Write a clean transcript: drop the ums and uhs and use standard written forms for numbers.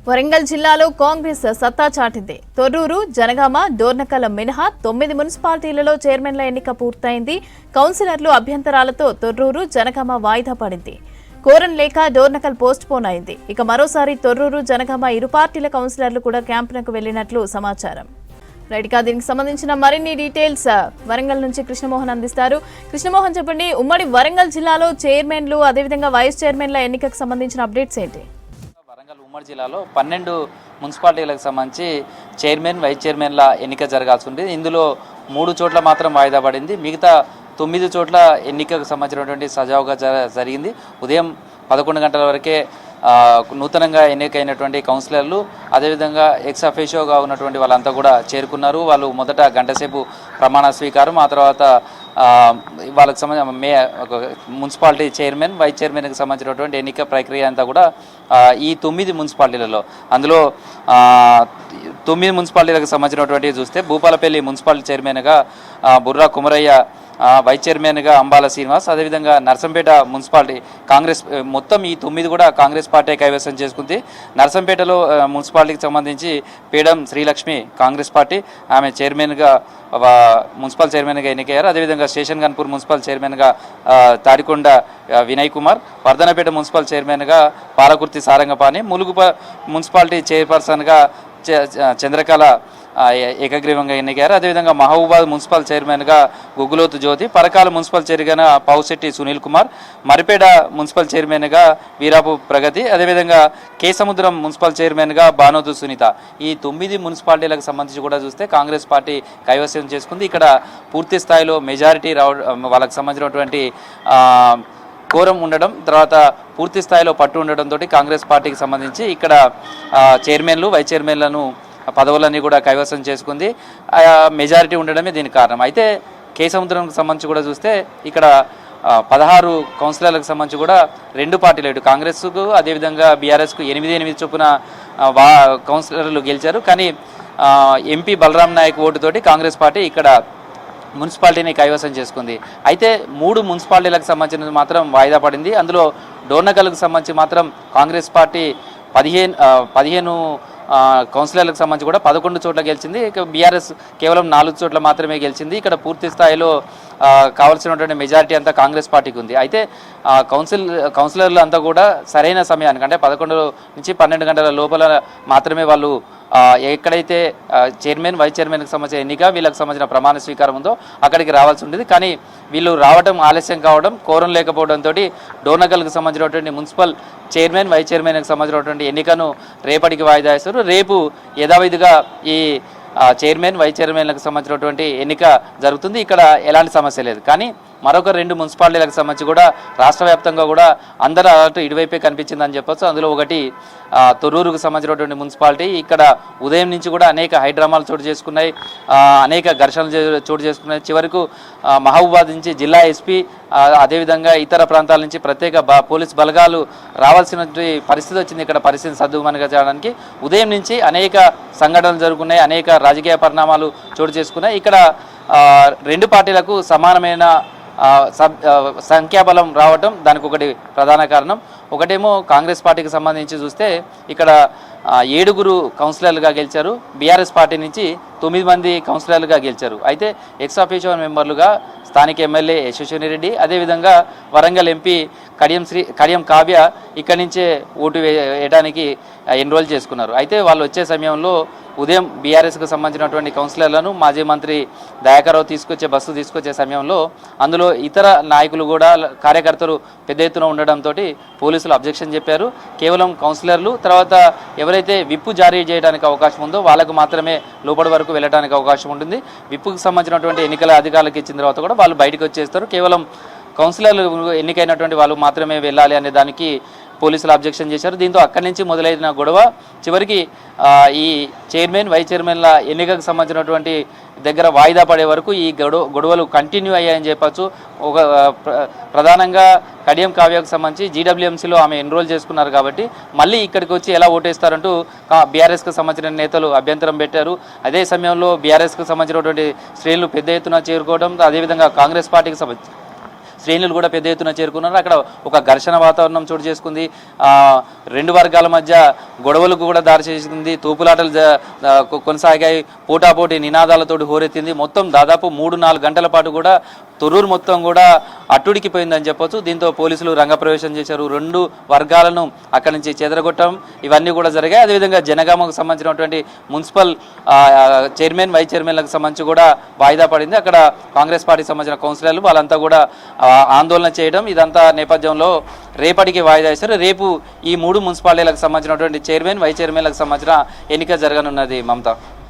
వరంగల్ జిల్లాలో కాంగ్రెస్ సత్తా చాటింది. తొర్రూరు, జనగామ, డోర్నకల్ మినహా 9 మున్సిపాలిటీలలో చైర్మన్ల ఎన్నిక పూర్తయింది. కౌన్సిలర్లు అభ్యంతరాలతో తొర్రూరు, జనగామ వాయిదా పడింది. కోరం లేక డోర్నకల్ పోస్ట్ పోన్ అయింది. ఇక మరోసారి తొర్రూరు, జనగామ ఇరు పార్టీల కౌన్సిలర్లు కూడా క్యాంపునకు వెళ్లినట్లు సమాచారం. రైట్గా దీనికి సంబంధించిన మరిన్ని డీటెయిల్స్ వరంగల్ నుంచి కృష్ణమోహన్ అందిస్తారు. కృష్ణమోహన్, చెప్పండి, ఉమ్మడి వరంగల్ జిల్లాలో చైర్మన్లు అదేవిధంగా వైస్ చైర్మన్ల ఎన్నికకు సంబంధించిన అప్డేట్స్ ఏంటి? వరంగల్ ఉమ్మడి జిల్లాలో 12 మున్సిపాలిటీలకు సంబంధించి చైర్మన్, వైస్ చైర్మన్ల ఎన్నిక జరగాల్సి ఉంది. ఇందులో 3 చోట్ల మాత్రం వాయిదా పడింది. మిగతా 9 చోట్ల ఎన్నికకు సంబంధించినటువంటి సజావుగా జరిగింది. ఉదయం 11 గంటల వరకే నూతనంగా ఎన్నికైనటువంటి కౌన్సిలర్లు అదేవిధంగా ఎక్స్ అఫీషియోగా ఉన్నటువంటి వాళ్ళంతా కూడా చేరుకున్నారు. వాళ్ళు మొదట గంటసేపు ప్రమాణ స్వీకారం, ఆ తర్వాత వాళ్ళకి సంబంధించిన మున్సిపాలిటీ చైర్మన్, వైస్ చైర్మన్కి సంబంధించినటువంటి ఎన్నిక ప్రక్రియ అంతా కూడా ఈ 9 మున్సిపాలిటీలలో, అందులో 9 మున్సిపాలిటీలకు సంబంధించినటువంటి చూస్తే భూపాలపల్లి మున్సిపాలిటీ చైర్మన్గా బుర్రా కుమరయ్య, వైస్ చైర్మన్గా అంబాల శ్రీనివాస్, అదేవిధంగా నర్సంపేట మున్సిపాలిటీ కాంగ్రెస్, మొత్తం ఈ 9 కూడా కాంగ్రెస్ పార్టీ కైవసం చేసుకుంది. నర్సంపేటలో మున్సిపాలిటీకి సంబంధించి పీడం శ్రీలక్ష్మి కాంగ్రెస్ పార్టీ, ఆమె చైర్మన్గా మున్సిపల్ చైర్మన్గా ఎన్నికయ్యారు. అదేవిధంగా స్టేషన్ గన్పూర్ మున్సిపల్ చైర్మన్గా తాడికొండ వినయ్ కుమార్, వర్ధనపేట మున్సిపల్ చైర్మన్గా పాలకుర్తి సారంగపాణి, ములుగు మున్సిపాలిటీ చైర్పర్సన్గా చంద్రకళ ఏకగ్రీవంగా ఎన్నికయ్యారు. అదేవిధంగా మహబూబాద్ మున్సిపల్ చైర్మన్గా గుగ్గులోతు జ్యోతి, పరకాల మున్సిపల్ చైర్మన్గా పౌశెట్టి సునీల్ కుమార్, మరిపేట మున్సిపల్ చైర్మన్గా వీరాపు ప్రగతి, అదేవిధంగా కేసముద్రం మున్సిపల్ చైర్మన్గా బానోతు సునీత. ఈ 9 మున్సిపాలిటీలకు సంబంధించి కూడా చూస్తే కాంగ్రెస్ పార్టీ కైవసం చేసుకుంది. ఇక్కడ పూర్తి స్థాయిలో మెజారిటీ వాళ్ళకి సంబంధించినటువంటి కోరం ఉండడం, తర్వాత పూర్తి స్థాయిలో పట్టు ఉండడంతో కాంగ్రెస్ పార్టీకి సంబంధించి ఇక్కడ చైర్మన్లు, వైస్ చైర్మన్లను పదవులన్నీ కూడా కైవసం చేసుకుంది. మెజారిటీ ఉండడమే దీనికి కారణం. అయితే కేసముద్రంకి సంబంధించి కూడా చూస్తే ఇక్కడ 16 కౌన్సిలర్లకు సంబంధించి కూడా 2 పార్టీలు, ఇటు కాంగ్రెస్కు అదేవిధంగా బీఆర్ఎస్కు 8 చొప్పున కౌన్సిలర్లు గెలిచారు. కానీ ఎంపీ బలరాం నాయక్ ఓటుతోటి కాంగ్రెస్ పార్టీ ఇక్కడ మున్సిపాలిటీని కైవసం చేసుకుంది. అయితే 3 మున్సిపాలిటీలకు సంబంధించినది మాత్రం వాయిదా పడింది. అందులో డోర్నకల్కు సంబంధించి మాత్రం కాంగ్రెస్ పార్టీ 15 కౌన్సిలర్లకు సంబంధించి కూడా 11 చోట్ల గెలిచింది. ఇక బీఆర్ఎస్ కేవలం 4 చోట్ల మాత్రమే గెలిచింది. ఇక్కడ పూర్తి స్థాయిలో కావాల్సినటువంటి మెజారిటీ అంతా కాంగ్రెస్ పార్టీకి ఉంది. అయితే కౌన్సిలర్లు అంతా కూడా సరైన సమయానికి, అంటే 11 నుంచి 12 గంటల లోపల మాత్రమే వాళ్ళు ఎక్కడైతే చైర్మన్, వైస్ చైర్మన్కి సంబంధించిన ఎన్నిక, వీళ్ళకి సంబంధించిన ప్రమాణ స్వీకారం ఉందో అక్కడికి రావాల్సి ఉండేది. కానీ వీళ్ళు రావడం ఆలస్యం కావడం, కోరం లేకపోవడంతో డోర్నకల్కి సంబంధించినటువంటి మున్సిపల్ చైర్మన్, వైస్ చైర్మన్కి సంబంధించినటువంటి ఎన్నికను రేపటికి వాయిదా వేస్తారు. రేపు యథావిధిగా ఈ చైర్మన్, వైస్ చైర్మన్లకు సంబంధించినటువంటి ఎన్నిక జరుగుతుంది. ఇక్కడ ఎలాంటి సమస్య లేదు. కానీ మరొక 2 మున్సిపాలిటీలకు సంబంధించి కూడా రాష్ట్ర వ్యాప్తంగా కూడా అందరూ అటు ఇటువైపే కనిపించిందని చెప్పొచ్చు. అందులో ఒకటి తొర్రూరుకు సంబంధించినటువంటి మున్సిపాలిటీ. ఇక్కడ ఉదయం నుంచి కూడా అనేక హైడ్రామాలు చోటు చేసుకున్నాయి, అనేక ఘర్షణలు చోటు చేసుకున్నాయి. చివరకు మహబూబాద్ నుంచి జిల్లా ఎస్పీ, అదేవిధంగా ఇతర ప్రాంతాల నుంచి ప్రత్యేక పోలీస్ బలగాలు రావాల్సినటువంటి పరిస్థితి వచ్చింది. ఇక్కడ పరిస్థితిని సద్దుమణిగా చేయడానికి ఉదయం నుంచి అనేక సంఘటనలు జరుగుతున్నాయి, అనేక రాజకీయ పరిణామాలు చోటు చేసుకున్నాయి. ఇక్కడ 2 పార్టీలకు సమానమైన సంఖ్యాబలం రావటం దానికి ఒకటి ప్రధాన కారణం. ఒకటేమో కాంగ్రెస్ పార్టీకి సంబంధించి చూస్తే ఇక్కడ 7 కౌన్సిలర్లుగా గెలిచారు. బీఆర్ఎస్ పార్టీ నుంచి 9 మంది కౌన్సిలర్లుగా గెలిచారు. అయితే ఎక్స్ అఫీషియో మెంబర్లుగా స్థానిక ఎమ్మెల్యే యశస్విని రెడ్డి, అదేవిధంగా వరంగల్ ఎంపీ కడియం కావ్య ఇక్కడి నుంచే ఓటు వేయడానికి ఎన్రోల్ చేసుకున్నారు. అయితే వాళ్ళు వచ్చే సమయంలో ఉదయం బీఆర్ఎస్కు సంబంధించినటువంటి కౌన్సిలర్లను మాజీ మంత్రి దయాకర్రావు బస్సు తీసుకొచ్చే సమయంలో అందులో ఇతర నాయకులు కూడా, కార్యకర్తలు పెద్ద ఎత్తున ఉండడంతో పోలీసులు అబ్జెక్షన్ చెప్పారు. కేవలం కౌన్సిలర్లు, తర్వాత ఎవరైతే విప్పు జారీ చేయడానికి అవకాశం ఉందో వాళ్ళకు మాత్రమే లోపలి వరకు వెళ్ళడానికి అవకాశం ఉంటుంది. విప్పుకు సంబంధించినటువంటి ఎన్నికల అధికారులకు ఇచ్చిన తర్వాత కూడా వాళ్ళు బయటకు వచ్చేస్తారు. కేవలం కౌన్సిలర్లు ఎన్నికైనటువంటి వాళ్ళు మాత్రమే వెళ్ళాలి అనే దానికి పోలీసులు అబ్జెక్షన్ చేశారు. దీంతో అక్కడి నుంచి మొదలైన గొడవ చివరికి ఈ చైర్మన్, వైస్ చైర్మన్ల ఎన్నికకు సంబంధించినటువంటి దగ్గర వాయిదా పడే వరకు ఈ గొడవలు కంటిన్యూ అయ్యాయని చెప్పచ్చు. ఒక ప్రధానంగా కడియం కావ్యకు సంబంధించి జీడబ్ల్యూఎంసీలో ఆమె ఎన్రోల్ చేసుకున్నారు కాబట్టి మళ్ళీ ఇక్కడికి వచ్చి ఎలా ఓటేస్తారంటూ బీఆర్ఎస్కి సంబంధించిన నేతలు అభ్యంతరం పెట్టారు. అదే సమయంలో బీఆర్ఎస్కి సంబంధించినటువంటి శ్రేణులు పెద్ద ఎత్తున చేరుకోవడం, అదేవిధంగా కాంగ్రెస్ పార్టీకి శ్రేణులు కూడా పెద్ద ఎత్తున చేరుకున్నారు. అక్కడ ఒక ఘర్షణ వాతావరణం చోటు చేసుకుంది. రెండు వర్గాల మధ్య గొడవలకు కూడా దారి చేసుకుంది. తోపులాటలు కొనసాగాయి. పోటాపోటీ నినాదాలతోటి హోరెత్తింది. మొత్తం దాదాపు 3-4 గంటల పాటు కూడా తొర్రూరు మొత్తం కూడా అట్టుడికిపోయిందని చెప్పొచ్చు. దీంతో పోలీసులు రంగప్రవేశం చేశారు. 2 వర్గాలను అక్కడి నుంచి చెదరగొట్టడం ఇవన్నీ కూడా జరిగాయి. అదేవిధంగా జనగామకు సంబంధించినటువంటి మున్సిపల్ చైర్మన్ వైస్ చైర్మన్లకు సంబంధించి కూడా వాయిదా పడింది. అక్కడ కాంగ్రెస్ పార్టీకి సంబంధించిన కౌన్సిలర్లు వాళ్ళంతా కూడా ఆందోళన చేయడం ఇదంతా నేపథ్యంలో రేపటికి వాయిదా ఇస్తారు. రేపు ఈ 3 మున్సిపాలిటీలకు సంబంధించినటువంటి చైర్మన్ వైస్ చైర్మన్లకు సంబంధించిన ఎన్నిక జరగనున్నది. మమత.